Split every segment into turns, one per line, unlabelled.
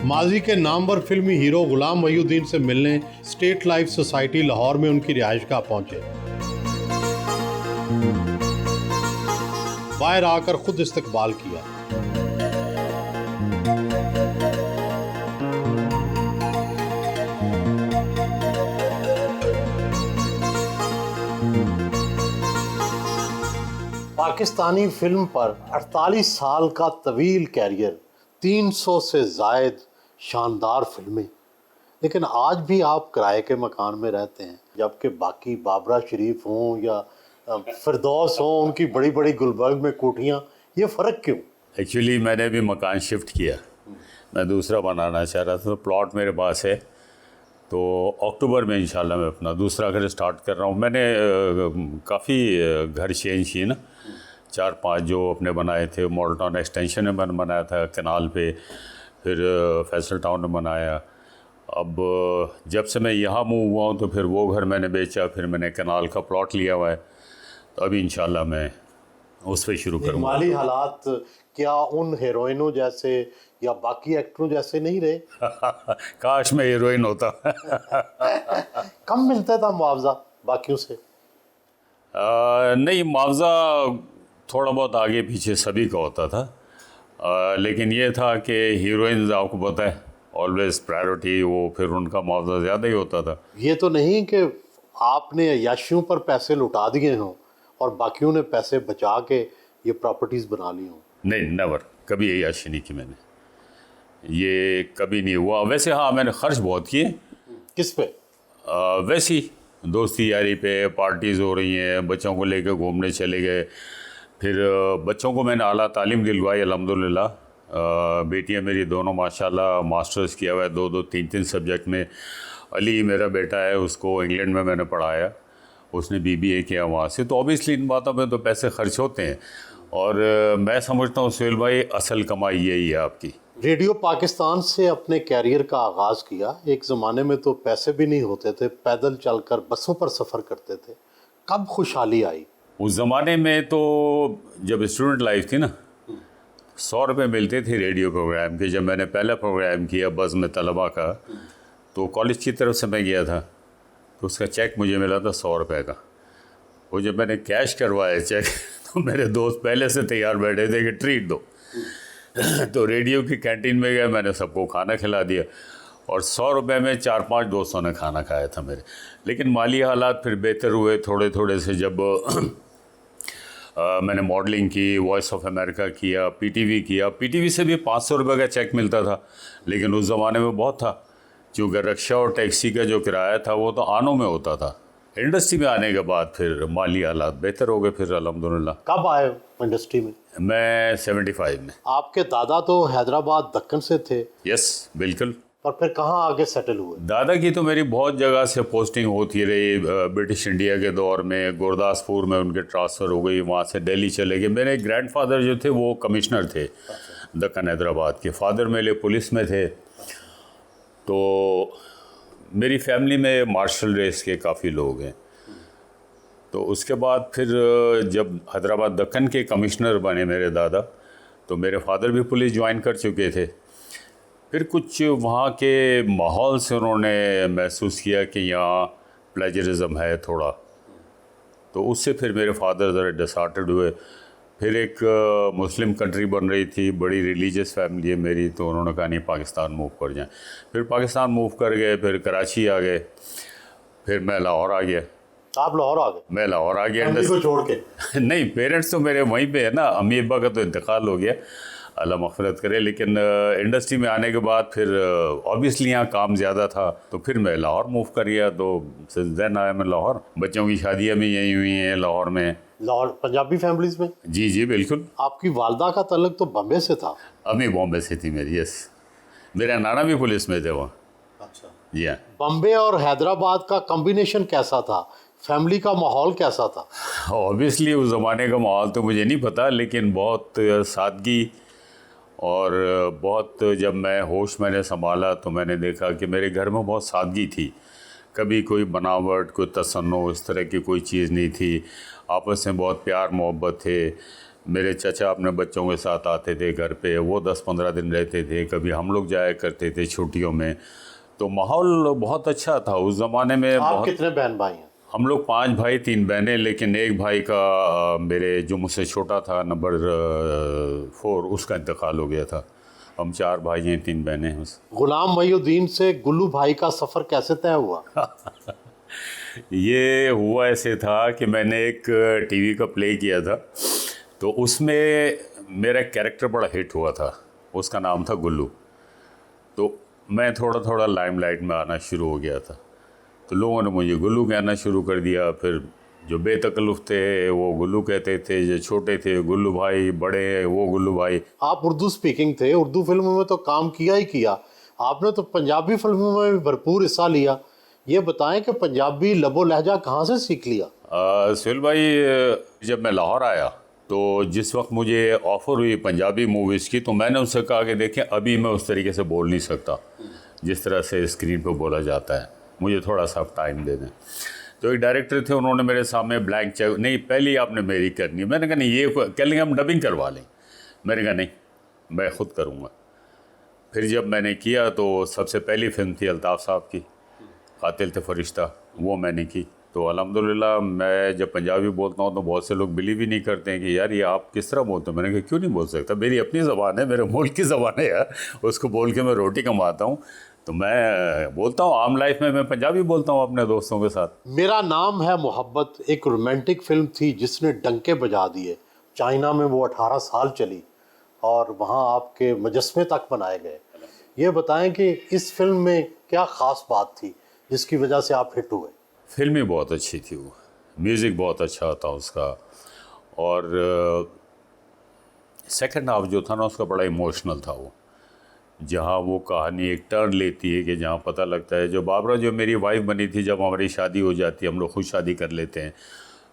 माजी के नामवर फिल्मी हीरो गुलाम वहीउद्दीन से मिलने स्टेट लाइफ सोसाइटी लाहौर में उनकी रिहाइशगाह पहुंचे। बाहर आकर खुद इस्तकबाल किया। पाकिस्तानी फिल्म पर 48 साल का तवील कैरियर, 300 से जायद शानदार फिल्में, लेकिन आज भी आप किराए के मकान में रहते हैं, जबकि बाकी बाबरा शरीफ हों या फिरदौस हों, उनकी बड़ी बड़ी गुलबर्ग में कोठियाँ। ये फ़र्क क्यों?
एक्चुअली मैंने भी मकान शिफ्ट किया, मैं दूसरा बनाना चाह रहा था, तो प्लॉट मेरे पास है, तो अक्टूबर में इंशाल्लाह मैं अपना दूसरा घर स्टार्ट कर रहा हूँ। मैंने काफ़ी घर चेंज किए ना, 4-5 जो अपने बनाए थे। मॉडल टाउन एक्सटेंशन में मैंने बनाया था कनाल पे, फिर फैसल टाउन में बनाया। अब जब से मैं यहाँ मूव हुआ हूँ तो फिर वो घर मैंने बेचा, फिर मैंने कनाल का प्लॉट लिया हुआ है, तो अभी इंशाल्लाह मैं उस पर शुरू करूँगा।
माली हालात क्या उन हीरोइनों जैसे या बाकी एक्टरों जैसे नहीं रहे?
काश मैं हीरोइन होता।
कम मिलता था मुआवजा बाकियों से?
नहीं, मुआवजा थोड़ा बहुत आगे पीछे सभी का होता था, लेकिन ये था कि हीरोइंस आपको पता है ऑलवेज प्रायोरिटी, वो फिर उनका मुआवजा ज़्यादा ही होता था।
ये तो नहीं कि आपने अय्याशियों पर पैसे लुटा दिए हों और बाकियों ने पैसे बचा के ये प्रॉपर्टीज़ बना ली हों?
नहीं, नेवर, कभी अय्याशी नहीं की मैंने, ये कभी नहीं हुआ। वैसे हाँ, मैंने खर्च बहुत किए।
किस पे?
वैसी दोस्ती यारी पे, पार्टीज़ हो रही हैं, बच्चों को लेकर घूमने चले गए, फिर बच्चों को मैंने आला तालीम दिलवाई अल्हम्दुलिल्लाह। बेटियां मेरी दोनों माशाल्लाह मास्टर्स किया हुआ है, 2-2, 3-3 सब्जेक्ट में। अली मेरा बेटा है, उसको इंग्लैंड में मैंने पढ़ाया, उसने BBA किया वहाँ से। तो ऑब्वियसली इन बातों पे तो पैसे खर्च होते हैं, और मैं समझता हूँ सुहेल भाई असल कमाई यही है आपकी।
रेडियो पाकिस्तान से अपने कैरियर का आगाज़ किया। एक ज़माने में तो पैसे भी नहीं होते थे, पैदल चलकर बसों पर सफ़र करते थे। कब खुशहाली आई?
उस ज़माने में तो जब स्टूडेंट लाइफ थी ना, 100 रुपये मिलते थे रेडियो प्रोग्राम के। जब मैंने पहला प्रोग्राम किया बज़ में तलबा का, तो कॉलेज की तरफ से मैं गया था, तो उसका चेक मुझे मिला था 100 रुपये का। वो जब मैंने कैश करवाया चेक, तो मेरे दोस्त पहले से तैयार बैठे थे कि ट्रीट दो। तो रेडियो की कैंटीन में गया, मैंने सबको खाना खिला दिया, और 100 रुपये में 4-5 दोस्तों ने खाना खाया था मेरे। लेकिन माली हालात फिर बेहतर हुए थोड़े थोड़े से। जब मैंने मॉडलिंग की, वॉइस ऑफ अमेरिका किया, PTV किया। PTV से भी 500 रुपये का चेक मिलता था, लेकिन उस ज़माने में बहुत था, क्योंकि रिक्शा और टैक्सी का जो किराया था वो तो आनों में होता था। इंडस्ट्री में आने के बाद फिर माली हालात बेहतर हो गए फिर अल्हम्दुलिल्लाह।
कब आए इंडस्ट्री में?
मैं 75 में।
आपके दादा तो हैदराबाद दक्कन से थे?
यस, बिल्कुल।
और फिर कहाँ आगे सेटल हुए?
दादा की तो मेरी बहुत जगह से पोस्टिंग होती रही। ब्रिटिश इंडिया के दौर में गुरदासपुर में उनके ट्रांसफ़र हो गई, वहाँ से दिल्ली चले गए। मेरे ग्रैंडफादर जो थे वो कमिश्नर थे दक्कन हैदराबाद के। फादर मेरे पुलिस में थे। तो मेरी फैमिली में मार्शल रेस के काफ़ी लोग हैं। तो उसके बाद फिर जब हैदराबाद दक्कन के कमिश्नर बने मेरे दादा, तो मेरे फादर भी पुलिस ज्वाइन कर चुके थे। फिर कुछ वहाँ के माहौल से उन्होंने महसूस किया कि यहाँ प्लेजरिज्म है थोड़ा, तो उससे फिर मेरे फादर ज़रा डिसहार्टेड हुए। फिर एक मुस्लिम कंट्री बन रही थी, बड़ी रिलीजियस फैमिली है मेरी, तो उन्होंने कहा नहीं पाकिस्तान मूव कर जाएं। फिर पाकिस्तान मूव कर गए, फिर कराची आ गए, फिर मैं लाहौर आ गया।
आप लाहौर आ गए?
मैं लाहौर आ गया
को छोड़ के?
नहीं, पेरेंट्स तो मेरे वहीं पे है ना। अम्मी अब्बा का तो इंतकाल हो गया, अल्लाह मग़फ़िरत करे। लेकिन इंडस्ट्री में आने के बाद फिर ऑब्वियसली यहाँ काम ज़्यादा था, तो फिर मैं लाहौर मूव कर गया। तो देन आया मैं लाहौर। बच्चों की शादियाँ भी यहीं हुई हैं लाहौर में।
लाहौर पंजाबी फैमिलीज़ में?
जी जी बिल्कुल।
आपकी वालदा का तल्लुक़ तो बम्बे से था?
अम्मी बॉम्बे से थी मेरी, यस। मेरा नाना भी पुलिस में थे वहाँ।
अच्छा
जी हाँ।
बम्बे और हैदराबाद का कॉम्बिनेशन कैसा था? फैमिली का माहौल कैसा था?
ऑब्वियसली उस ज़माने का माहौल तो मुझे नहीं पता, लेकिन बहुत सादगी, और बहुत जब मैं होश मैंने संभाला तो मैंने देखा कि मेरे घर में बहुत सादगी थी। कभी कोई बनावट, कोई तसन्नो, इस तरह की कोई चीज़ नहीं थी। आपस में बहुत प्यार मोहब्बत थे। मेरे चचा अपने बच्चों के साथ आते थे घर पे, वो 10-15 दिन रहते थे, कभी हम लोग जाया करते थे छुट्टियों में। तो माहौल बहुत अच्छा था उस ज़माने में।
आप कितने बहन भाई हैं?
हम लोग 5 भाई 3 बहनें, लेकिन एक भाई का मेरे जो मुझसे छोटा था नंबर 4, उसका इंतकाल हो गया था। हम 4 भाई हैं 3 बहनें हैं बस।
गुलाम मोहिउद्दीन से गुल्लू भाई का सफ़र कैसे तय हुआ?
ये हुआ ऐसे था कि मैंने एक टीवी का प्ले किया था, तो उसमें मेरा कैरेक्टर बड़ा हिट हुआ था, उसका नाम था गुल्लू। तो मैं थोड़ा थोड़ा लाइमलाइट में आना शुरू हो गया था, तो लोगों ने मुझे गुल्लू कहना शुरू कर दिया। फिर जो बेतकल्लुफ़ थे वो गुल्लू कहते थे, जो छोटे थे गुल्लू भाई, बड़े वो गुल्लू भाई।
आप उर्दू स्पीकिंग थे, उर्दू फिल्मों में तो काम किया ही किया, आपने तो पंजाबी फिल्मों में भी भरपूर हिस्सा लिया। ये बताएं कि पंजाबी लबो लहजा कहाँ से सीख लिया?
सुहेल भाई, जब मैं लाहौर आया तो जिस वक्त मुझे ऑफ़र हुई पंजाबी मूवीज़ की, तो मैंने उनसे कहा कि देखें अभी मैं उस तरीके से बोल नहीं सकता जिस तरह से स्क्रीन पर बोला जाता है, मुझे थोड़ा सा टाइम दे दें। तो एक डायरेक्टर थे, उन्होंने मेरे सामने ब्लैंक चेक, नहीं पहले आपने मेरी करनी है। मैंने कहा नहीं, ये कह लेंगे हम डबिंग करवा लें। मैंने कहा नहीं, मैं ख़ुद करूँगा। फिर जब मैंने किया तो सबसे पहली फिल्म थी अल्ताफ़ साहब की, कातिल थे फरिश्ता, वो मैंने की। तो अल्हम्दुलिल्लाह मैं जब पंजाबी बोलता हूँ तो बहुत से लोग बिलीव ही नहीं करते हैं कि यार ये आप किस तरह बोलते हो। मैंने कहा क्यों नहीं बोल सकता, मेरी अपनी ज़बान है, मेरे मुल्क की ज़बान है यार, उसको बोल के मैं रोटी कमाता हूँ। तो मैं बोलता हूँ आम लाइफ में मैं पंजाबी बोलता हूँ अपने दोस्तों के साथ।
मेरा नाम है मोहब्बत एक रोमांटिक फिल्म थी जिसने डंके बजा दिए। चाइना में वो 18 साल चली और वहाँ आपके मुजस्मे तक बनाए गए। ये बताएं कि इस फिल्म में क्या ख़ास बात थी जिसकी वजह से आप हिट हुए?
फिल्म ही बहुत अच्छी थी, वो म्यूज़िक बहुत अच्छा था उसका, और सेकंड हाफ जो था ना उसका बड़ा इमोशनल था। वो जहाँ वो कहानी एक टर्न लेती है कि जहाँ पता लगता है जो बाबरा जो मेरी वाइफ बनी थी, जब हमारी शादी हो जाती है, हम लोग खुद शादी कर लेते हैं,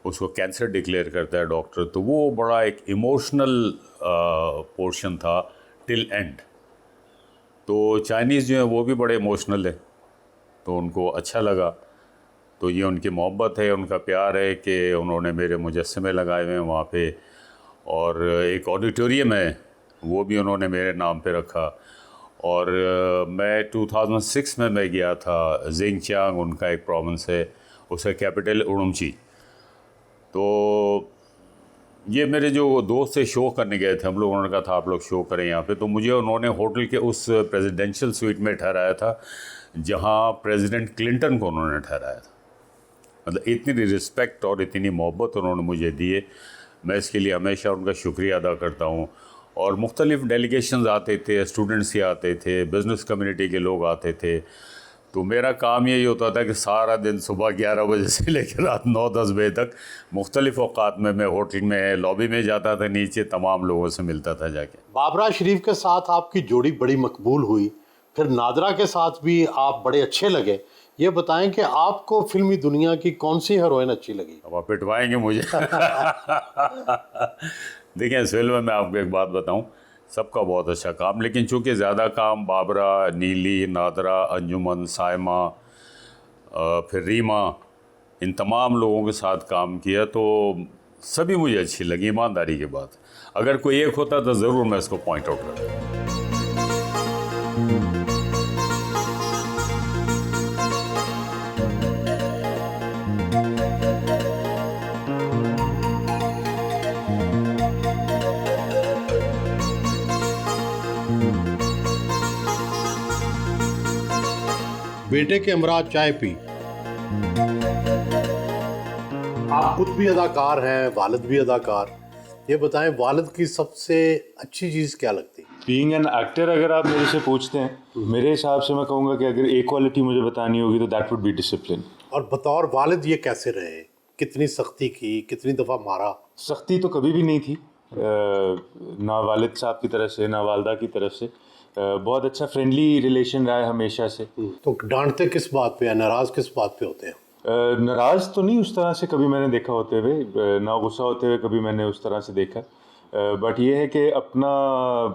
उसको कैंसर डिक्लेयर करता है डॉक्टर, तो वो बड़ा एक इमोशनल पोर्शन था टिल एंड। तो चाइनीज़ जो है वो भी बड़े इमोशनल है, तो उनको अच्छा लगा। तो ये उनकी मोहब्बत है, उनका प्यार है कि उन्होंने मेरे मुजस्समे लगाए हुए हैं वहाँ पे, और एक ऑडिटोरियम है वो भी उन्होंने मेरे नाम पे रखा। और मैं 2006 में मैं गया था जिंगचांग, उनका एक प्रोविंस है, उसका कैपिटल उड़ुमची। तो ये मेरे जो दोस्त से शो करने गए थे हम लोग, उन्होंने कहा था आप लोग शो करें यहाँ पे, तो मुझे उन्होंने होटल के उस प्रेसिडेंशियल स्वीट में ठहराया था जहाँ प्रेसिडेंट क्लिंटन को उन्होंने ठहराया था। मतलब इतनी रिस्पेक्ट और इतनी मोहब्बत उन्होंने मुझे दी है, मैं इसके लिए हमेशा उनका शुक्रिया अदा करता हूँ। और मुख्तलिफ़ डेलीगेशंस आते थे, स्टूडेंट्स ही आते थे, बिज़नेस कम्युनिटी के लोग आते थे। तो मेरा काम यही होता था कि सारा दिन सुबह 11 बजे से लेकर रात 9-10 बजे तक मुख्तलिफ़ औक़ात में मैं होटल में लॉबी में जाता था, नीचे तमाम लोगों से मिलता था जाके।
बाबरा शरीफ के साथ आपकी जोड़ी बड़ी मकबूल हुई, फिर नादरा के साथ भी आप बड़े अच्छे लगे। ये बताएं कि आपको फिल्मी दुनिया की कौन सी हीरोइन अच्छी लगी?
अब आप पिटवाएंगे मुझे। देखिए इस फिल्म में मैं आपको एक बात बताऊं, सबका बहुत अच्छा काम, लेकिन चूंकि ज़्यादा काम बाबरा, नीली, नादरा, अंजुमन, सायमा, फिर रीमा, इन तमाम लोगों के साथ काम किया, तो सभी मुझे अच्छी लगी। ईमानदारी की बात, अगर कोई एक होता तो ज़रूर मैं इसको पॉइंट आउट करता।
बेटे के हमरा चाय पी। आप खुद भी अदाकार हैं, वालिद भी अदाकार। ये बताएं वालिद की सबसे अच्छी चीज़ क्या लगती?
बीइंग एन एक्टर अगर आप मेरे से पूछते हैं, मेरे हिसाब से मैं कहूँगा कि अगर एक क्वालिटी मुझे बतानी होगी तो दैट वुड बी डिसिप्लिन।
और बतौर वालिद ये कैसे रहे? कितनी सख्ती की, कितनी दफ़ा मारा?
सख्ती तो कभी भी नहीं थी, ना वालिद साहब की तरफ से ना वालदा की तरफ से। बहुत अच्छा फ्रेंडली रिलेशन रहा है हमेशा से।
तो डांटते किस बात पे या नाराज़ किस बात पे होते हैं?
नाराज़ तो नहीं उस तरह से कभी मैंने देखा होते हुए, ना गुस्सा होते हुए कभी मैंने उस तरह से देखा। बट ये है कि अपना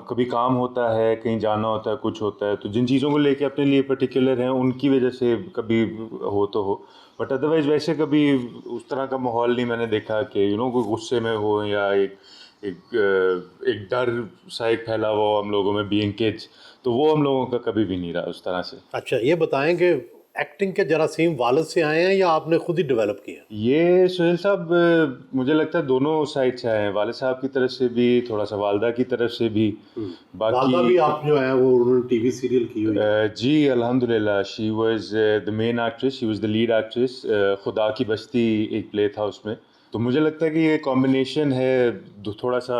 कभी काम होता है, कहीं जाना होता है, कुछ होता है, तो जिन चीज़ों को लेके अपने लिए पर्टिकुलर हैं उनकी वजह से कभी हो तो हो, बट अदरवाइज़ वैसे कभी उस तरह का माहौल नहीं मैंने देखा कि कोई गुस्से में हो या एक एक डर सा एक फैला हुआ हम लोगों में बीइंग किड्स, तो वो हम लोगों का कभी भी नहीं रहा उस तरह से।
अच्छा, ये बताएं कि एक्टिंग के जरासीम वालिद से आए हैं या आपने खुद ही डेवलप किया?
ये सुहेल साहब, मुझे लगता है दोनों साइड से आए हैं, वालिद साहब की तरफ से भी, थोड़ा सा वालदा की तरफ से भी।
वालदा भी आप जो है वो उन्होंने टीवी सीरियल की हुई है।
जी अल्हम्दुलिल्लाह, she was the main actress, she was the lead actress. खुदा की बस्ती एक प्ले था उसमें, तो मुझे लगता है कि ये कॉम्बिनेशन है थोड़ा सा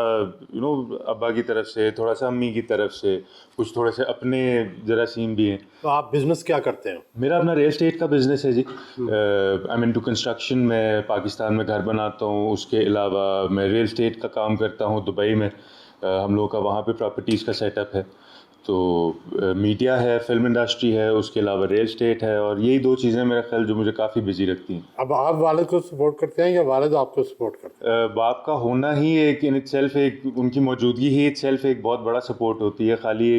अब्बा की तरफ से, थोड़ा सा अम्मी की तरफ से, कुछ थोड़े से अपने जरासीम भी हैं।
तो आप बिजनेस क्या करते हैं?
मेरा अपना रियल एस्टेट का बिज़नेस है जी। आई मीन टू कंस्ट्रक्शन, मैं पाकिस्तान में घर बनाता हूँ, उसके अलावा मैं रियल एस्टेट का काम करता हूँ दुबई में। हम लोगों का वहाँ पे प्रॉपर्टीज़ का सेटअप है, तो मीडिया है, फिल्म इंडस्ट्री है, उसके अलावा रियल एस्टेट है, और यही दो चीज़ें मेरा ख्याल जो मुझे काफ़ी बिजी रखती हैं।
अब आप वालिद को सपोर्ट करते हैं या वालिद आपको सपोर्ट करते हैं?
बाप का होना ही एक इन इटसेल्फ, एक उनकी मौजूदगी ही इटसेल्फ एक बहुत बड़ा सपोर्ट होती है। खाली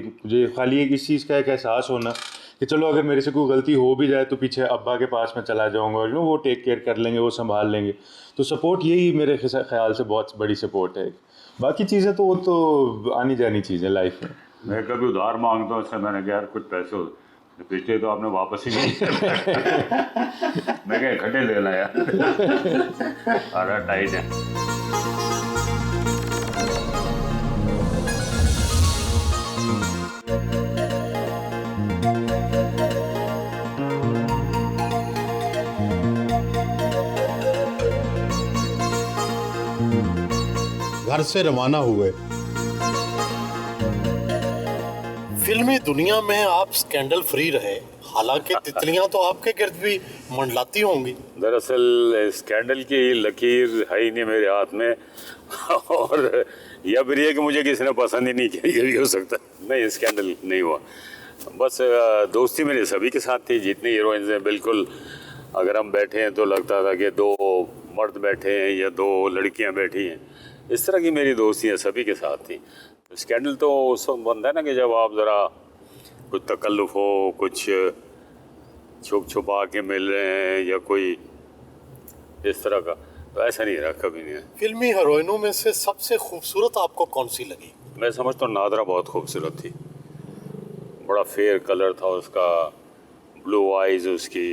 एक इस चीज़ का एक एहसास होना कि चलो अगर मेरे से कोई गलती हो भी जाए तो पीछे अब्बा के पास मैं चला जाऊंगा और वो टेक केयर कर लेंगे, वो संभाल लेंगे। तो सपोर्ट यही मेरे ख्याल से बहुत बड़ी सपोर्ट है। बाकी चीज़ें तो वो तो आनी जानी चीज़ें लाइफ में।
मैं कभी उधार मांगता हूँ, उससे मैंने कहा यार कुछ पैसे हो, पिछले तो आपने वापस ही नहीं मैं क्या इकट्ठे ले लाया अरे टाइट है।
घर से रवाना हुए। फिल्मी दुनिया में आप स्कैंडल फ्री रहे, हालांकि तितलियां तो आपके गिर्द भी मंडलाती होंगी।
दरअसल स्कैंडल की लकीर है ही नहीं मेरे हाथ में और या फिर ये कि मुझे किसी ने पसंद ही नहीं किया, ये भी हो सकता है। नहीं, स्कैंडल नहीं हुआ, बस दोस्ती मेरे सभी के साथ थी, जितनी हीरोइंस हैं। बिल्कुल अगर हम बैठे हैं तो लगता था कि दो मर्द बैठे हैं या दो लड़कियां बैठी हैं, इस तरह की मेरी दोस्तियाँ सभी के साथ थी। स्कैंडल तो उस वक्त बनता है ना कि जब आप ज़रा कुछ तकल्लुफ़ हो, कुछ छुप छुपा के मिल रहे हैं या कोई इस तरह का, तो ऐसा नहीं रहा, कभी नहीं है।
फिल्मी हीरोइनों में से सबसे खूबसूरत आपको कौन सी लगी?
मैं समझता हूँ नादरा बहुत खूबसूरत थी, बड़ा फेयर कलर था उसका, ब्लू आइज़ उसकी,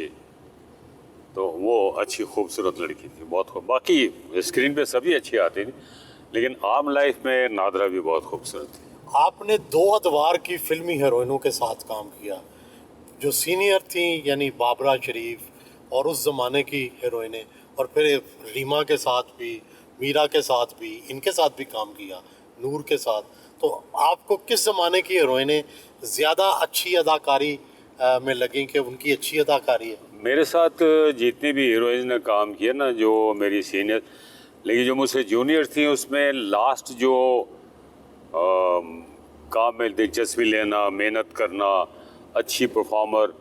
तो वो अच्छी खूबसूरत लड़की थी, बहुत बाकी स्क्रीन पे सभी अच्छी आती थी, लेकिन आम लाइफ में नादरा भी बहुत खूबसूरत थी।
आपने दो अदवार की फिल्मी हीरोइनों के साथ काम किया, जो सीनियर थी यानी बाबरा शरीफ और उस ज़माने की हीरोइनें, और फिर रीमा के साथ भी, मीरा के साथ भी, इनके साथ भी काम किया, नूर के साथ। तो आपको किस ज़माने की हीरोइनें ज़्यादा अच्छी अदाकारी में लगें कि उनकी अच्छी अदाकारी है?
मेरे साथ जितनी भी हीरोइंस ने काम किया ना, जो मेरी सीनियर, लेकिन जो मुझसे जूनियर थी, उसमें लास्ट जो काम में दिलचस्पी लेना, मेहनत करना, अच्छी परफॉर्मर,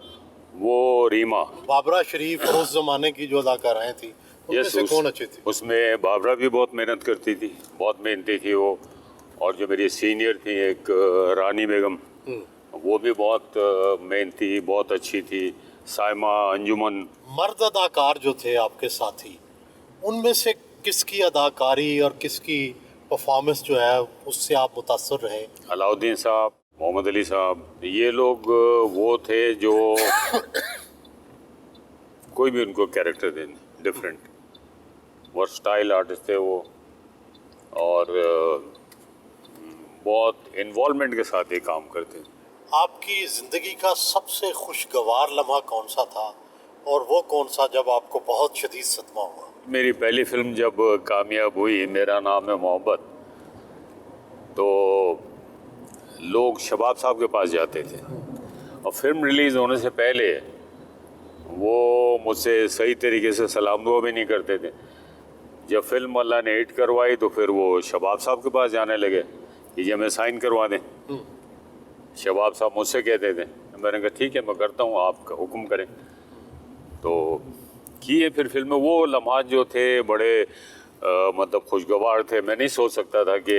वो रीमा।
बाबरा शरीफ और उस ज़माने की जो अदाकाराएँ थी, उनमें से कौन अच्छी थी?
उसमें बाबरा भी बहुत मेहनत करती थी, बहुत मेहनती थी वो, और जो मेरी सीनियर थी एक रानी बेगम, वो भी बहुत मेहनती, बहुत अच्छी थी, साइमा, अंजुमन।
मर्द अदाकार जो थे आपके साथी, उनमें से किसकी अदाकारी और किसकी परफॉर्मेंस जो है उससे आप मुतासर रहे?
अलाउद्दीन साहब, मोहम्मद अली साहब, ये लोग वो थे जो कोई भी उनको कैरेक्टर देने, डिफरेंट, वर्सटाइल आर्टिस्ट थे वो, और बहुत इन्वॉल्वमेंट के साथ ये काम करते थे।
आपकी ज़िंदगी का सबसे खुशगवार लम्हा कौन सा था, और वो कौन सा जब आपको बहुत शदीद सदमा हुआ?
मेरी पहली फिल्म जब कामयाब हुई, मेरा नाम है मोहब्बत, तो लोग शबाब साहब के पास जाते थे और फिल्म रिलीज़ होने से पहले वो मुझसे सही तरीके से सलाम दुआ भी नहीं करते थे। जब फिल्म अल्लाह ने हिट करवाई तो फिर वो शबाब साहब के पास जाने लगे कि ये हमें साइन करवा दें। शबाब साहब मुझसे कहते थे, मैंने कहा ठीक है मैं करता हूँ, आप हुक्म करें। तो किए फिर फिल्म में। वो लम्हात जो थे बड़े मतलब खुशगवार थे। मैं नहीं सोच सकता था कि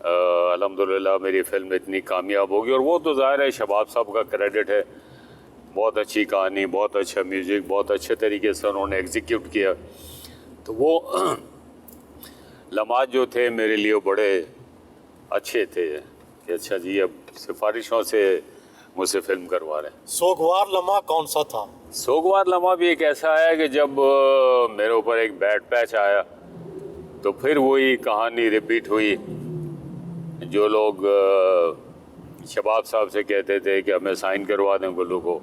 अल्हम्दुलिल्लाह मेरी फिल्म इतनी कामयाब होगी, और वो तो ज़ाहिर है शबाब साहब का क्रेडिट है। बहुत अच्छी कहानी, बहुत अच्छा म्यूज़िक, बहुत अच्छे तरीके से उन्होंने एग्जीक्यूट किया। तो वो लम्हात जो थे मेरे लिए बड़े अच्छे थे कि अच्छा जी अब सिफारिशों से मुझसे फिल्म करवा रहे हैं।
सोगवार लम्हा कौन सा था?
सोगवार लम्हा भी एक ऐसा आया कि जब मेरे ऊपर एक बैड पैच आया तो फिर वही कहानी रिपीट हुई। जो लोग शबाब साहब से कहते थे कि हमें साइन करवा दें गुल्लू को,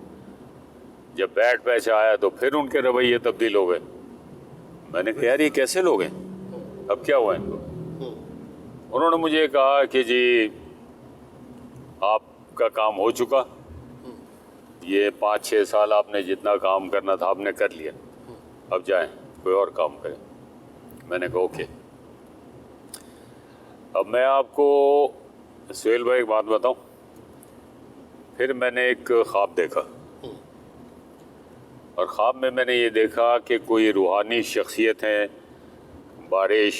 जब बैड पैच आया तो फिर उनके रवैये तब्दील हो गए। मैंने कहा यार ये कैसे लोग हैं, अब क्या हुआ इनको? उन्होंने मुझे कहा कि जी आपका काम हो चुका, ये 5-6 साल आपने जितना काम करना था आपने कर लिया, अब जाएं कोई और काम करें। मैंने कहा ओके। अब मैं आपको सुहेल भाई एक बात बताऊं, फिर मैंने एक ख्वाब देखा और ख्वाब में मैंने ये देखा कि कोई रूहानी शख्सियत है, बारिश,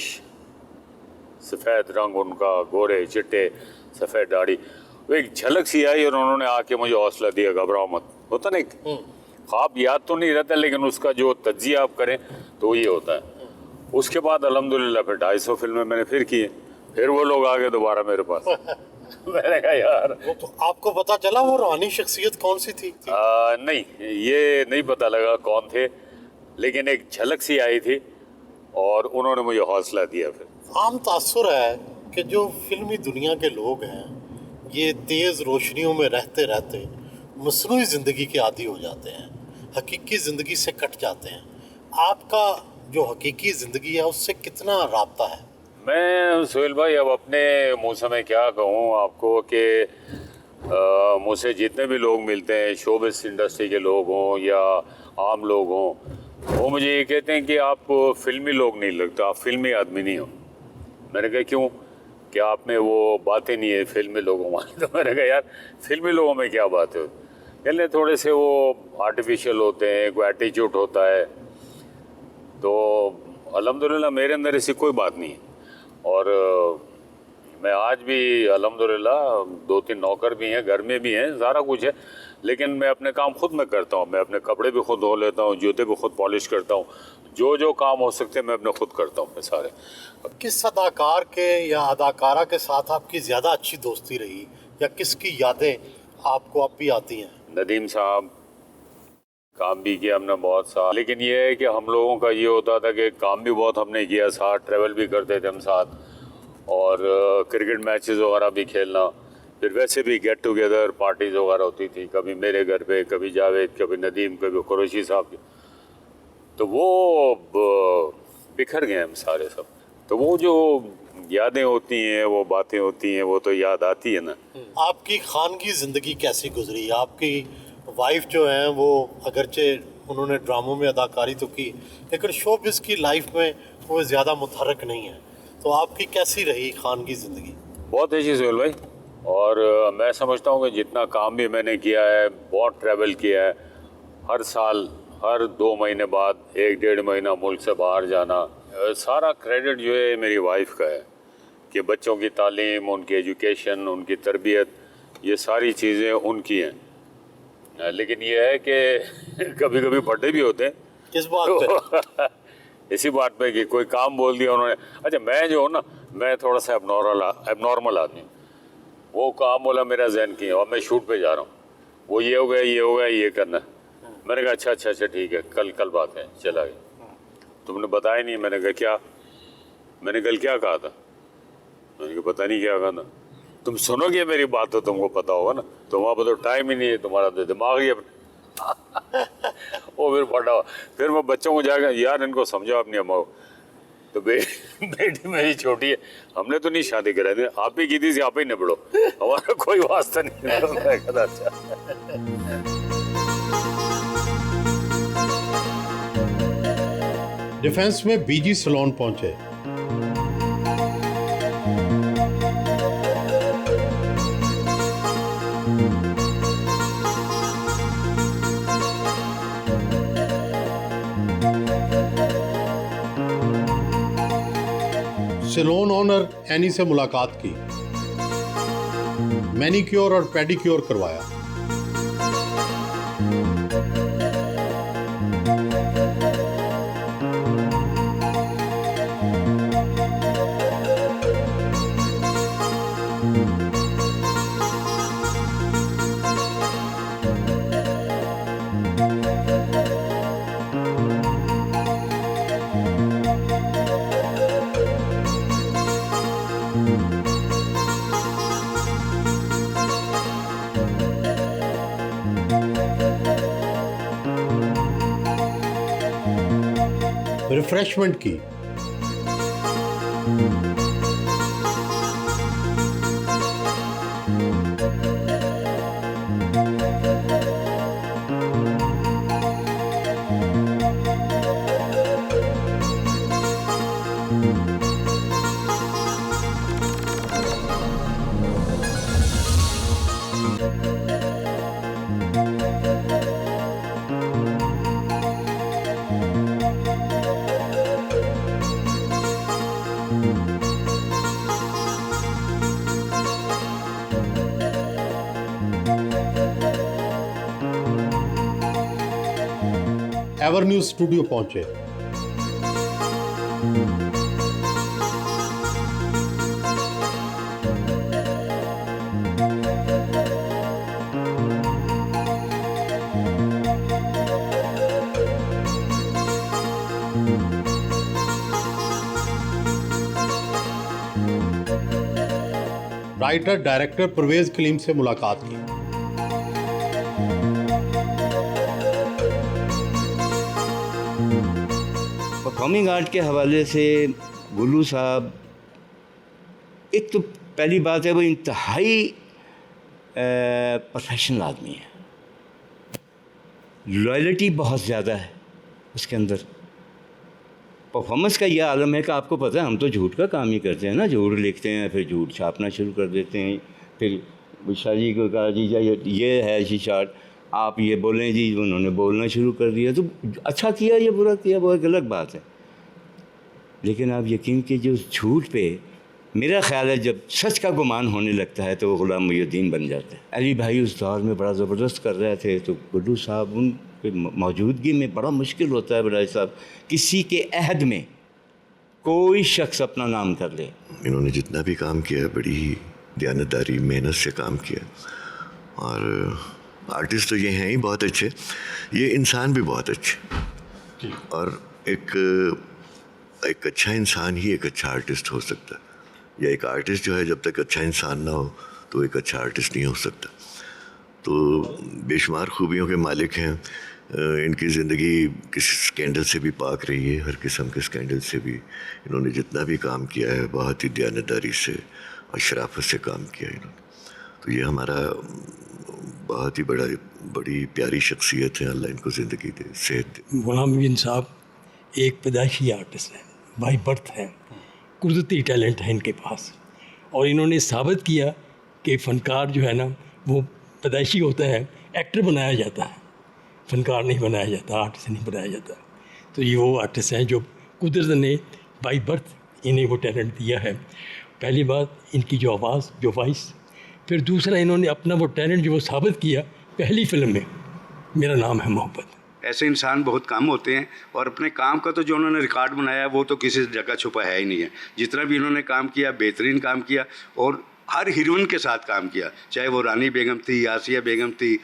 सफ़ेद रंग उनका, गोरे चिट्टे सफ़ेद दाढ़ी, वो एक झलक सी आई और उन्होंने आके मुझे हौसला दिया, घबराओ मत। होता ना एक ख्वाब याद तो नहीं रहता लेकिन उसका जो तज्जिया आप करें तो ये होता है। उसके बाद अल्हम्दुलिल्लाह फिर 250 फिल्में मैंने फिर की, फिर वो लोग आ गए दोबारा मेरे पास। मैंने कहा यार
वो तो आपको पता चला वो रूहानी शख्सियत कौन सी थी?
नहीं, ये नहीं पता लगा कौन थे, लेकिन एक झलक सी आई थी और उन्होंने मुझे हौसला दिया। फिर
आम तासुर है कि जो फिल्मी दुनिया के लोग हैं ये तेज़ रोशनियों में रहते रहते मसनूई ज़िंदगी के आदी हो जाते हैं, हकीकी ज़िंदगी से कट जाते हैं। आपका जो हकीकी ज़िंदगी है उससे कितना राब्ता है?
मैं सुहेल भाई अब अपने मुँह से मैं क्या कहूँ आपको कि मुझसे जितने भी लोग मिलते हैं, शोबिस इंडस्ट्री के लोग हों या आम लोग हों, वो मुझे ये कहते हैं कि आप फिल्मी लोग नहीं लगते, आप फिल्मी आदमी नहीं हो। मैंने कहा क्यों, कि आप में वो बातें नहीं है फिल्मी लोगों में। तो मैंने कहा यार फिल्मी लोगों में क्या बात है? कहने थोड़े से वो आर्टिफिशियल होते हैं, कोई एटीट्यूड होता है। तो अल्हम्दुलिल्लाह मेरे अंदर ऐसी कोई बात नहीं है और मैं आज भी अल्हम्दुलिल्लाह 2-3 नौकर भी हैं, घर में भी हैं, सारा कुछ है, लेकिन मैं अपने काम खुद में करता हूँ। मैं अपने कपड़े भी खुद धो लेता हूँ, जूते भी खुद पॉलिश करता हूँ, जो काम हो सकते हैं मैं अपने खुद करता हूँ मैं सारे।
किस अदाकार के या अदाकारा के साथ आपकी ज़्यादा अच्छी दोस्ती रही या किसकी यादें आपको अब भी आती हैं?
नदीम साहब, काम भी किया हमने बहुत साथ, लेकिन ये है कि हम लोगों का ये होता था कि काम भी बहुत हमने किया साथ, ट्रैवल भी करते थे हम साथ और क्रिकेट मैचेस वगैरह भी खेलना, फिर वैसे भी गेट टुगेदर पार्टीज वगैरह होती थी, कभी मेरे घर पे, कभी जावेद, कभी नदीम, कभी कुरैशी साहब की। तो वो बिखर गए हम सारे सब। तो वो जो यादें होती हैं, वो बातें होती हैं, वो तो याद आती है ना।
आपकी खानगी ज़िंदगी कैसी गुजरी? आपकी वाइफ जो हैं वो अगरचे उन्होंने ड्रामों में अदाकारी तो की लेकिन शोबिज़ की लाइफ में वो ज़्यादा मुतहरक नहीं है, तो आपकी कैसी रही खानगी ज़िंदगी?
बहुत अच्छी सुहेल भाई, और मैं समझता हूँ कि जितना काम भी मैंने किया है, बहुत ट्रैवल किया है, हर साल हर 2 महीने बाद 1-1.5 महीना मुल्क से बाहर जाना, सारा क्रेडिट जो है मेरी वाइफ का है कि बच्चों की तालीम, उनकी एजुकेशन, उनकी तरबियत, ये सारी चीज़ें उनकी हैं। लेकिन ये है कि कभी कभी बर्थडे भी होते हैं।
किस बात पे?
इसी बात पे कि कोई काम बोल दिया उन्होंने। अच्छा मैं जो हूँ ना, मैं थोड़ा सा एबनॉर्मल आदमी हूँ। वो काम बोला मेरा जहन की और मैं शूट पे जा रहा हूँ, वो ये हो गया ये करना है। मैंने कहा अच्छा ठीक है, कल बात है, चला गया। तुमने बताया नहीं। मैंने कहा क्या? मैंने कल क्या कहा था? मैंने कहा पता नहीं क्या कहा था। तुम सुनोगे मेरी बात तो तुमको पता होगा ना। तो वहाँ पर तो टाइम ही नहीं है, तुम्हारा तो दिमाग ही वो फिर फटा। फिर मैं बच्चों को जाकर यार इनको समझाओ अपनी अम्मा को। तो बेटी मेरी छोटी है, हमने तो नहीं शादी करा दी, आप ही की थी, आप ही निपड़ो, हमारा कोई वास्ता नहीं। अच्छा
डिफेंस में बीजी सलोन पहुंचे। सैलून ओनर एनी से मुलाकात की, मैनीक्योर और पेडिक्योर करवाया। रिफ्रेशमेंट की। एवर न्यूज़ स्टूडियो पहुंचे। राइटर डायरेक्टर परवेज कलीम से मुलाकात की।
परफॉर्मिंग आर्ट के हवाले से गुल्लू साहब, एक तो पहली बात है वो इंतहाई प्रोफेशनल आदमी है, लॉयल्टी बहुत ज़्यादा है उसके अंदर। परफॉर्मेंस का यह आलम है कि आपको पता है हम तो झूठ का काम ही करते हैं ना, झूठ लिखते हैं फिर झूठ छापना शुरू कर देते हैं। फिर शाह जी को कहा जी ये है जी शार्ट, आप ये बोलें जी, उन्होंने बोलना शुरू कर दिया। तो अच्छा किया या बुरा किया वो एक अलग बात है, लेकिन आप यकीन कीजिए उस झूठ पे मेरा ख्याल है जब सच का गुमान होने लगता है तो वो गुलाम मुहिउद्दीन बन जाता है। अली भाई उस दौर में बड़ा ज़बरदस्त कर रहे थे, तो गुल्लू साहब उनकी मौजूदगी में बड़ा मुश्किल होता है बड़ा साहब किसी के अहद में कोई शख्स अपना नाम कर ले।
इन्होंने जितना भी काम किया बड़ी ही दयानतदारी मेहनत से काम किया, और आर्टिस्ट तो ये हैं ही बहुत अच्छे, ये इंसान भी बहुत अच्छे, और एक अच्छा इंसान ही एक अच्छा आर्टिस्ट हो सकता है, या एक आर्टिस्ट जो है जब तक अच्छा इंसान ना हो तो एक अच्छा आर्टिस्ट नहीं हो सकता। तो बेशुमार खूबियों के मालिक हैं। इनकी ज़िंदगी किसी स्कैंडल से भी पाक रही है, हर किस्म के स्कैंडल से भी इन्होंने जितना भी काम किया है बहुत ही दयानतदारी से और शराफत से काम किया है इन्होंने। तो ये हमारा बहुत ही बड़ी प्यारी शख्सियत है, अल्लाह इनको ज़िंदगी दे, सेहत दे।
गुलाम मुहिउद्दीन साहब एक पैदाइशी आर्टिस्ट हैं, बाई बर्थ हैं, कुदरती टैलेंट है इनके पास, और इन्होंने साबित किया कि फ़नकार जो है ना वो पैदाइशी होता है, एक्टर बनाया जाता है, फ़नकार नहीं बनाया जाता, आर्टिस्ट नहीं बनाया जाता। तो ये वो आर्टिस्ट हैं जो कुदरत ने बाई बर्थ इन्हें वो टैलेंट दिया है। पहली बात इनकी जो आवाज़, जो वॉइस, फिर दूसरा इन्होंने अपना वो टैलेंट जो वो साबित किया पहली फ़िल्म में, मेरा नाम है मोहब्बत।
ऐसे इंसान बहुत कम होते हैं, और अपने काम का तो जो उन्होंने रिकॉर्ड बनाया वो तो किसी जगह छुपा है ही नहीं है। जितना भी इन्होंने काम किया बेहतरीन काम किया, और हर हीरोइन के साथ काम किया, चाहे वो रानी बेगम थी, आसिया बेगम थी,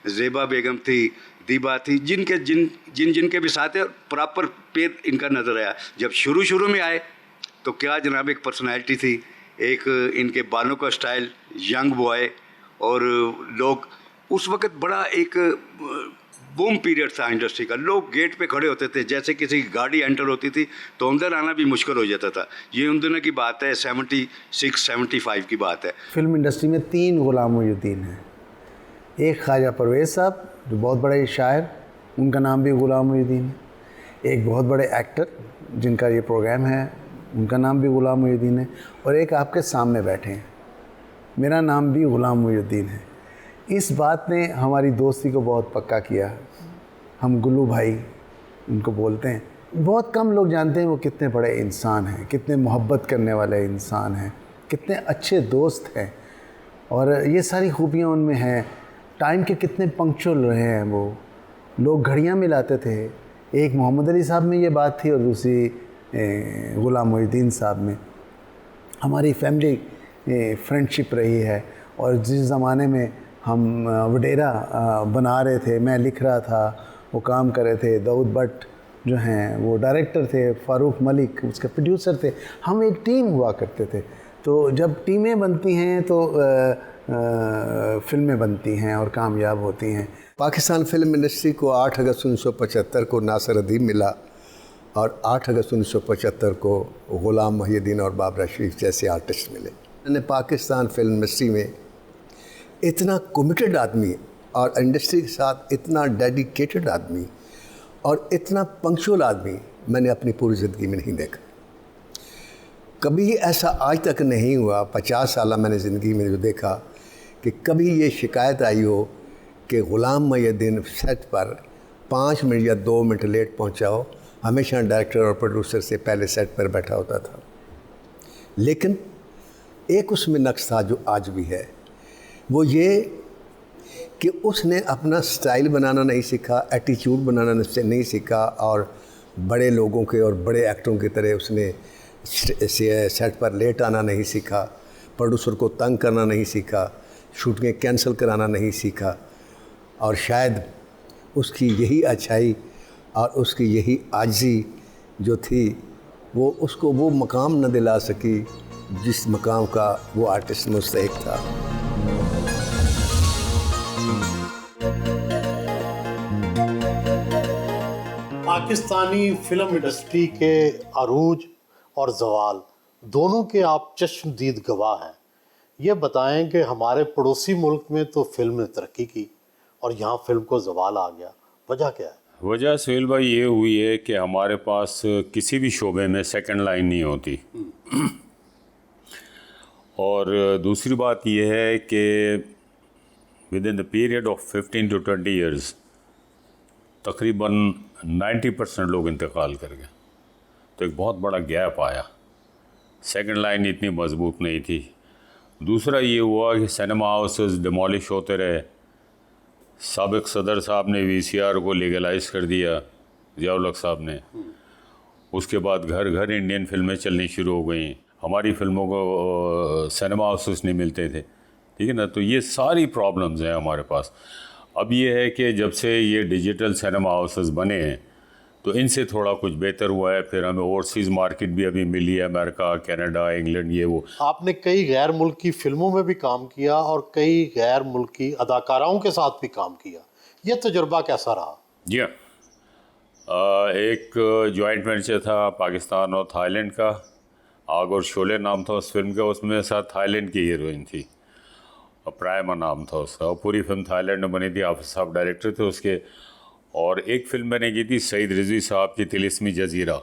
ज़ेबा बेगम थी, दीबा थी, जिनके भी साथ है प्रॉपर पेड़ इनका नज़र आया। जब शुरू में आए तो क्या जनाब एक पर्सनैलिटी थी, एक इनके बालों का स्टाइल, यंग बॉय, और लोग उस वक़्त बड़ा एक बूम पीरियड था इंडस्ट्री का। लोग गेट पे खड़े होते थे, जैसे किसी की गाड़ी एंटर होती थी तो अंदर आना भी मुश्किल हो जाता था। ये उन दिनों की बात है, 76-75 की बात है।
फिल्म इंडस्ट्री में 3 गुलाम मुहिउद्दीन हैं। एक ख्वाजा परवेज़ साहब जो बहुत बड़े शायर, उनका नाम भी गुलाम मुहिउद्दीन है। एक बहुत बड़े एक्टर जिनका ये प्रोग्राम है, उनका नाम भी गुलाम मुहिउद्दीन है। और एक आपके सामने बैठे हैं, मेरा नाम भी गुलाम मुहिउद्दीन है। इस बात ने हमारी दोस्ती को बहुत पक्का किया। हम गुल्लू भाई उनको बोलते हैं। बहुत कम लोग जानते हैं वो कितने बड़े इंसान हैं, कितने मोहब्बत करने वाले इंसान हैं, कितने अच्छे दोस्त हैं, और ये सारी खूबियाँ उनमें हैं। टाइम के कितने पंक्चुअल रहे हैं वो। लोग घड़ियाँ मिलाते थे। एक मोहम्मद अली साहब में ये बात थी और दूसरी गुलाम मुहिउद्दीन साहब में। हमारी फैमिली फ्रेंडशिप रही है, और जिस ज़माने में हम वडेरा बना रहे थे, मैं लिख रहा था, वो काम कर रहे थे, दाऊद भट्ट जो हैं वो डायरेक्टर थे, फ़ारूक मलिक उसके प्रोड्यूसर थे, हम एक टीम हुआ करते थे। तो जब टीमें बनती हैं तो फिल्में बनती हैं और कामयाब होती हैं।
पाकिस्तान फिल्म इंडस्ट्री को 8 अगस्त 1975 को नासिर अदीब मिला,
और 8 अगस्त 1975 को ग़ुलाम मोहिउद्दीन और बाबरा शरीफ जैसे आर्टिस्ट मिले। मैंने पाकिस्तान फिल्म इंडस्ट्री में इतना कमिटेड आदमी और इंडस्ट्री के साथ इतना डेडिकेटेड आदमी और इतना पंक्चुअल आदमी मैंने अपनी पूरी ज़िंदगी में नहीं देखा। कभी ऐसा आज तक नहीं हुआ, 50 साल मैंने ज़िंदगी में जो देखा, कि कभी ये शिकायत आई हो कि ग़ुलाम मोहिउद्दीन सेट पर 5 मिनट या 2 मिनट लेट पहुंचा हो। हमेशा डायरेक्टर और प्रोड्यूसर से पहले सेट पर बैठा होता था। लेकिन एक उसमें नक्श था जो आज भी है, वो ये कि उसने अपना स्टाइल बनाना नहीं सीखा, एटीट्यूड बनाना नहीं सीखा, और बड़े लोगों के और बड़े एक्टरों की तरह उसने सेट पर लेट आना नहीं सीखा, प्रोड्यूसर को तंग करना नहीं सीखा, शूटिंग कैंसिल कराना नहीं सीखा। और शायद उसकी यही अच्छाई और उसकी यही आजिज़ी जो थी, वो उसको वो मकाम न दिला सकी जिस मकाम का वो आर्टिस्ट मुस्तहिक था।
पाकिस्तानी फिल्म इंडस्ट्री के अरूज और जवाल दोनों के आप चश्मदीद गवाह हैं। ये बताएं कि हमारे पड़ोसी मुल्क में तो फिल्म ने तरक्की की और यहाँ फिल्म को जवाल आ गया, वजह क्या है?
वजह सुहेल भाई ये हुई है कि हमारे पास किसी भी शोबे में सेकंड लाइन नहीं होती। और दूसरी बात यह है कि with in the period of 15 to 20 years तकरीबन 90% लोग इंतकाल कर गए। तो एक बहुत बड़ा गैप आया, सेकंड लाइन इतनी मजबूत नहीं थी। दूसरा ये हुआ कि सिनेमा हाउसेस डिमोलिश होते रहे। साबिक सदर साहब ने VCR को लीगलाइज कर दिया, ज़िया-उल हक साहब ने। उसके बाद घर घर इंडियन फिल्में चलनी शुरू हो गई। हमारी फिल्मों को सिनेमा हाउसेस नहीं मिलते थे, ठीक है ना। तो ये सारी प्रॉब्लम्स हैं हमारे पास। अब ये है कि जब से ये डिजिटल सिनेमा हाउसेस बने हैं तो इनसे थोड़ा कुछ बेहतर हुआ है। फिर हमें ओवरसीज़ मार्केट भी अभी मिली है, अमेरिका, कनाडा, इंग्लैंड, ये वो।
आपने कई गैर मुल्की फिल्मों में भी काम किया और कई गैर मुल्की अदाकाराओं के साथ भी काम किया, ये तजुर्बा कैसा रहा?
जी हाँ, एक जॉइंट वेंचर था पाकिस्तान और थाईलैंड का, आग और शोले नाम था उस फिल्म का। उसमें साथ थाईलैंड की हीरोइन थी और प्रायमा नाम था उसका, और पूरी फिल्म थाईलैंड में बनी थी। हाफिज साहब डायरेक्टर थे उसके। और एक फिल्म मैंने की थी सईद रिजवी साहब की तिलिस्मी जजीरा,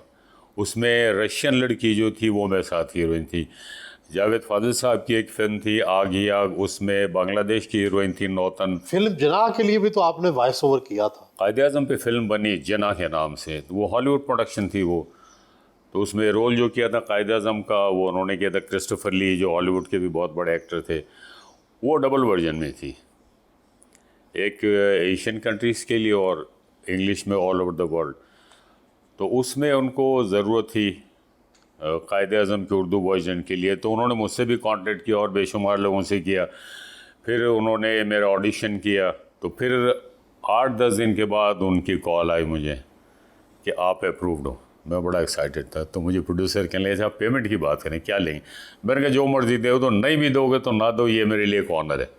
उसमें रशियन लड़की जो थी वो मेरे साथ हीरोइन थी। जावेद फाजिल साहब की एक फिल्म थी आग ही आग, उसमें बांग्लादेश की हीरोइन थी नौतन।
फिल्म जना के लिए भी तो आपने वॉइस ओवर किया था।
कायद-ए-आज़म पे फिल्म बनी जना के नाम से, वो हॉलीवुड प्रोडक्शन थी वो। तो उसमें रोल जो किया था कायद-ए-आज़म का, वो उन्होंने किया था क्रिस्टोफर ली, जो हॉलीवुड के भी बहुत बड़े एक्टर थे। वो डबल वर्जन में थी, एक एशियन कंट्रीज़ के लिए और इंग्लिश में ऑल ओवर द वर्ल्ड। तो उसमें उनको ज़रूरत थी कायद-ए-आज़म के उर्दू वर्जन के लिए। तो उन्होंने मुझसे भी कांटेक्ट किया और बेशुमार लोगों से किया। फिर उन्होंने मेरा ऑडिशन किया। तो फिर 8-10 दिन के बाद उनकी कॉल आई मुझे कि आप अप्रूव्ड हो। मैं बड़ा एक्साइटेड था। तो मुझे प्रोड्यूसर कहने लगे, आप पेमेंट की बात करें, क्या लेंगे? मैंने कहा जो मर्जी दो, तो नहीं भी दोगे तो ना दो, ये मेरे लिए एक ऑनर है,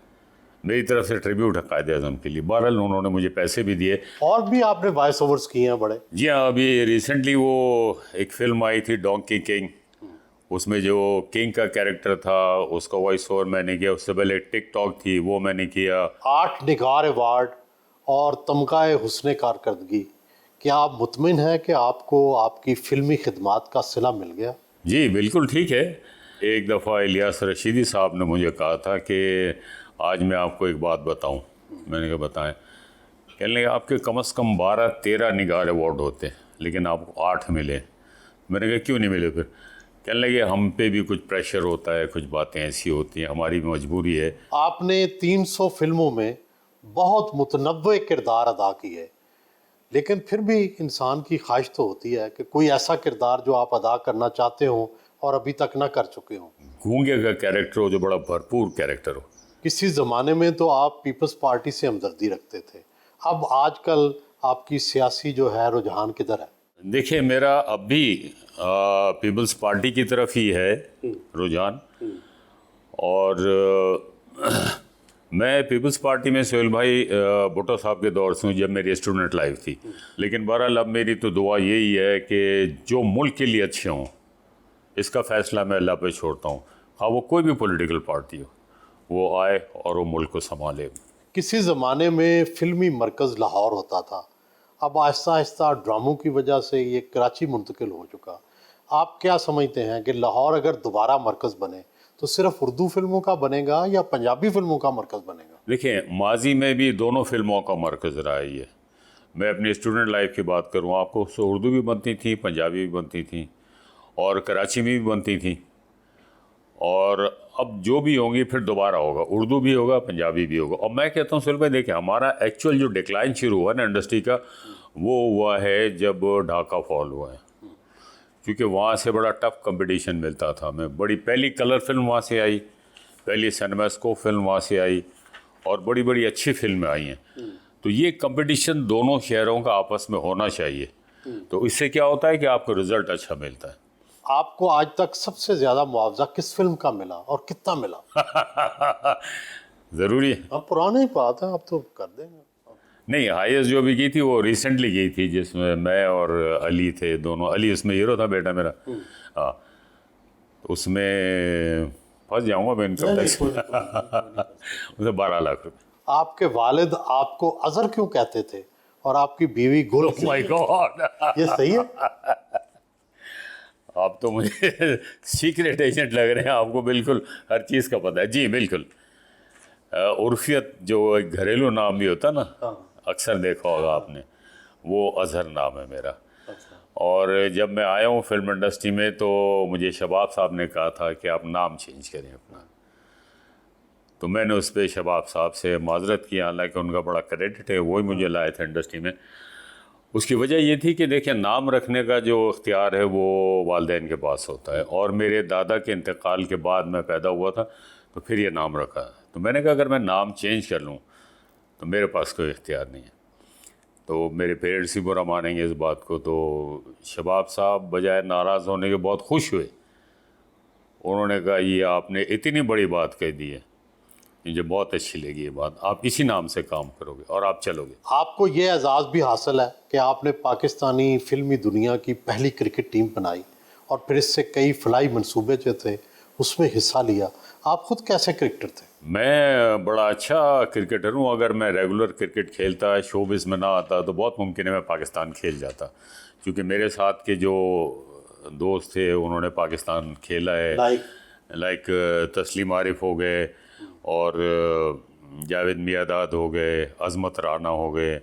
मेरी तरफ से ट्रिब्यूट है कायद-ए-आज़म के लिए। बहरहाल उन्होंने मुझे पैसे भी दिए।
और भी आपने वॉइस ओवर्स किए हैं बड़े?
जी हाँ, अभी रिसेंटली वो एक फिल्म आई थी डोंकी किंग, उसमें जो किंग का कैरेक्टर था उसका वॉइस ओवर मैंने किया। उससे पहले टिकटॉक थी, वो मैंने किया।
8 निगार अवार्ड और तमगाए हुस्न कारकर्दगी, क्या आप मुतमिन हैं कि आपको आपकी फिल्मी खिदमात का सिला मिल गया?
जी बिल्कुल ठीक है। एक दफ़ा इलियास रशीदी साहब ने मुझे कहा था कि आज मैं आपको एक बात बताऊं। मैंने कहा बताएं। कहने लगे आपके कम से कम 12-13 निगार अवार्ड होते हैं, लेकिन आपको 8 मिले। मैंने कहा क्यों नहीं मिले? फिर कहने लगे हम पे भी कुछ प्रेशर होता है, कुछ बातें ऐसी होती हैं, हमारी भी मजबूरी है।
आपने 300 फिल्मों में बहुत मुतनव्वे किरदार अदा किए, लेकिन फिर भी इंसान की ख्वाहिश तो होती है कि कोई ऐसा किरदार जो आप अदा करना चाहते हो और अभी तक ना कर चुके हो।
गूंगे का कैरेक्टर हो जो बड़ा भरपूर कैरेक्टर हो।
किसी ज़माने में तो आप पीपल्स पार्टी से हमदर्दी रखते थे, अब आजकल आपकी सियासी जो है रुझान किधर है?
देखिए मेरा अब भी पीपल्स पार्टी की तरफ ही है रुझान। और मैं पीपल्स पार्टी में सोहेल भाई भुट्टो साहब के दौर से हूँ, जब मेरी स्टूडेंट लाइफ थी। लेकिन बहरहाल अब मेरी तो दुआ यही है कि जो मुल्क के लिए अच्छे हों, इसका फ़ैसला मैं अल्लाह पे छोड़ता हूँ। हाँ, वो कोई भी पॉलिटिकल पार्टी हो, वो आए और वो मुल्क को संभाले।
किसी ज़माने में फिल्मी मरकज़ लाहौर होता था, अब आहिस्ता आहिस्ता ड्रामों की वजह से ये कराची मुंतकिल हो चुका। आप क्या समझते हैं कि लाहौर अगर दोबारा मरकज़ बने तो सिर्फ उर्दू फिल्मों का बनेगा या पंजाबी फिल्मों का मरकज़ बनेगा?
देखिए, माजी में भी दोनों फिल्मों का मरकज़ रहा है ये। मैं अपनी स्टूडेंट लाइफ की बात करूँ आपको, तो उर्दू भी बनती थी, पंजाबी भी बनती थी और कराची में भी बनती थी। और अब जो भी होंगी फिर दोबारा होगा, उर्दू भी होगा, पंजाबी भी होगा। और मैं कहता हूँ सुहेल भाई, देखिए हमारा एक्चुअल जो डिक्लाइन शुरू हुआ ना इंडस्ट्री का, वो हुआ है जब ढाका फॉल हुआ है, क्योंकि वहाँ से बड़ा टफ कंपटीशन मिलता था। मैं बड़ी पहली कलर फिल्म वहाँ से आई, पहली सिनेमास्कोप फिल्म वहाँ से आई और बड़ी बड़ी अच्छी फिल्में आई हैं। तो ये कंपटीशन दोनों शहरों का आपस में होना चाहिए, तो इससे क्या होता है कि आपको रिजल्ट अच्छा मिलता है।
आपको आज तक सबसे ज़्यादा मुआवजा किस फिल्म का मिला और कितना मिला?
ज़रूरी है?
अब पुरानी बात है, आप तो कर देंगे।
नहीं, हाईएस्ट जो भी की थी वो रिसेंटली की थी, जिसमें मैं और अली थे दोनों। अली उसमें हीरो था, बेटा मेरा। हाँ, तो उसमें फंस जाऊंगा मैं इनकम टैक्स उसे 12 लाख रुपए।
आपके वालिद आपको अजहर क्यों कहते थे और आपकी बीवी गुल?
माय गॉड,
ये सही है?
आप तो मुझे सीक्रेट एजेंट लग रहे हैं, आपको बिल्कुल हर चीज़ का पता है। जी बिल्कुल। उर्फियत जो एक घरेलू नाम भी होता ना, अक्सर देखा होगा आपने, वो अजहर नाम है मेरा। और जब मैं आया हूँ फिल्म इंडस्ट्री में तो मुझे शबाब साहब ने कहा था कि आप नाम चेंज करें अपना। तो मैंने उस पर शबाब साहब से माजरत की, हालांकि उनका बड़ा क्रेडिट है, वही मुझे लाए थे इंडस्ट्री में। उसकी वजह ये थी कि देखिए, नाम रखने का जो इख्तियार है वो वालिदैन के पास होता है, और मेरे दादा के इंतकाल के बाद मैं पैदा हुआ था तो फिर ये नाम रखा। तो मैंने कहा अगर मैं नाम चेंज कर लूँ तो मेरे पास कोई इख्तियार नहीं है। तो मेरे पेरेंट्स भी बुरा मानेंगे इस बात को। तो शबाब साहब बजाय नाराज़ होने के बहुत खुश हुए। उन्होंने कहा ये आपने इतनी बड़ी बात कह दी है, मुझे बहुत अच्छी लगी ये बात, आप इसी नाम से काम करोगे और आप चलोगे।
आपको ये एजाज़ भी हासिल है कि आपने पाकिस्तानी फिल्मी दुनिया की पहली क्रिकेट टीम बनाई और फिर इससे कई फलाई मंसूबे जो थे उसमें हिस्सा लिया। आप खुद कैसे क्रिकेटर थे?
मैं बड़ा अच्छा क्रिकेटर हूँ। अगर मैं रेगुलर क्रिकेट खेलता, शोबिस में ना आता, तो बहुत मुमकिन है मैं पाकिस्तान खेल जाता, क्योंकि मेरे साथ के जो दोस्त थे उन्होंने पाकिस्तान खेला है। लाइक तस्लीम आरिफ हो गए और जावेद मियादाद हो गए, अजमत राना हो गए,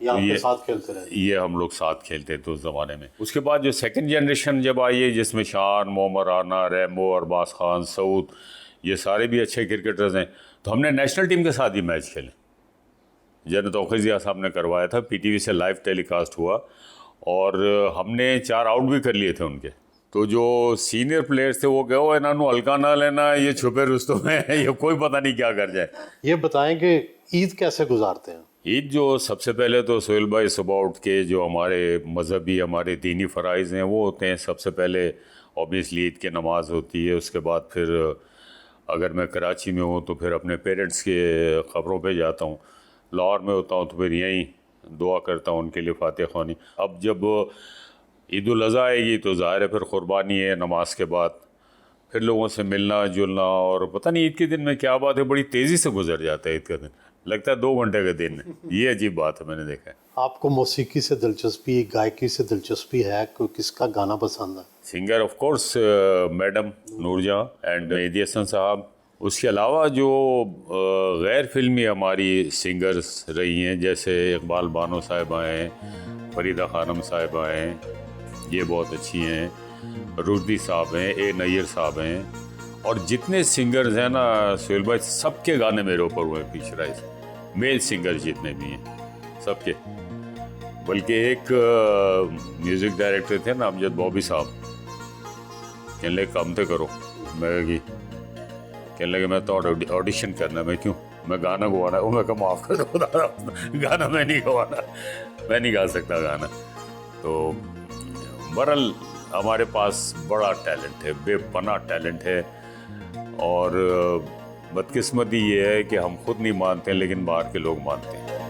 ये साथ खेलते रहे।
ये हम लोग साथ खेलते थे उस ज़माने में। उसके बाद जो सेकंड जनरेशन जब आई है, जिसमें शान, मोहम्मद राना, रैमो, अरबाज खान, सऊद, ये सारे भी अच्छे क्रिकेटर्स हैं, तो हमने नेशनल टीम के साथ ही मैच खेले। जनरल तौक़ीर ज़िया साहब ने करवाया था, पीटीवी से लाइव टेलीकास्ट हुआ और हमने 4 आउट भी कर लिए थे उनके। तो जो सीनियर प्लेयर्स थे वो गए इन्होंने हल्का ना लेना, ये छुपे रुस्तों में ये कोई पता नहीं क्या कर जाए।
ये बताएं कि ईद कैसे गुजारते हैं?
ईद जो सबसे पहले तो सोहेल भाई सुबह उठ के जो हमारे मजहबी हमारे दीनी फ़राइज़ हैं वो होते हैं। सबसे पहले ऑब्वियसली ईद की नमाज़ होती है। उसके बाद फिर अगर मैं कराची में हूँ तो फिर अपने पेरेंट्स के क़ब्रों पे जाता हूँ। लाहौर में होता हूँ तो फिर यहीं दुआ करता हूँ उनके लिए, फातिहा ख़वानी। अब जब ईद उल अज़हा आएगी तो ज़ाहिर है फिर क़ुरबानी है, नमाज के बाद फिर लोगों से मिलना जुलना। और पता नहीं ईद के दिन में क्या बात है, बड़ी तेज़ी से गुजर जाता है ईद का दिन, लगता है 2 घंटे का दिन है। ये अजीब बात है, मैंने देखा है।
आपको मौसीकी से दिलचस्पी, गायकी से दिलचस्पी है? कोई किसका गाना पसंद है?
Singer of course madam Noorjahan and Mehdi Hassan साहब। उसके अलावा जो गैर फिल्मी हमारी सिंगर्स रही हैं, जैसे इकबाल बानो साहिबा हैं, फरीदा खानम साहिबा हैं, ये बहुत अच्छी हैं, रुश्दी साहब हैं, ए नैयर साहब हैं, और जितने सिंगर्स हैं ना सोहेल भाई, सबके गाने मेरे ऊपर हुए पिक्चराइज, मेल सिंगर्स जितने भी हैं सबके। बल्कि एक म्यूज़िक डायरेक्टर थे ना अमजद बॉबी साहब, कहने लगे काम तो करो। मैं कहने लगे मैं तो ऑडिशन करना, मैं क्यों, मैं गाना गवाना है। मैं कहा माफ़ कर दो, गाना मैं नहीं गवाना, मैं नहीं गा सकता गाना। तो बहरहाल हमारे पास बड़ा टैलेंट है, बेपनाह टैलेंट है, और बदकिस्मती ये है कि हम खुद नहीं मानते लेकिन बाहर के लोग मानते हैं।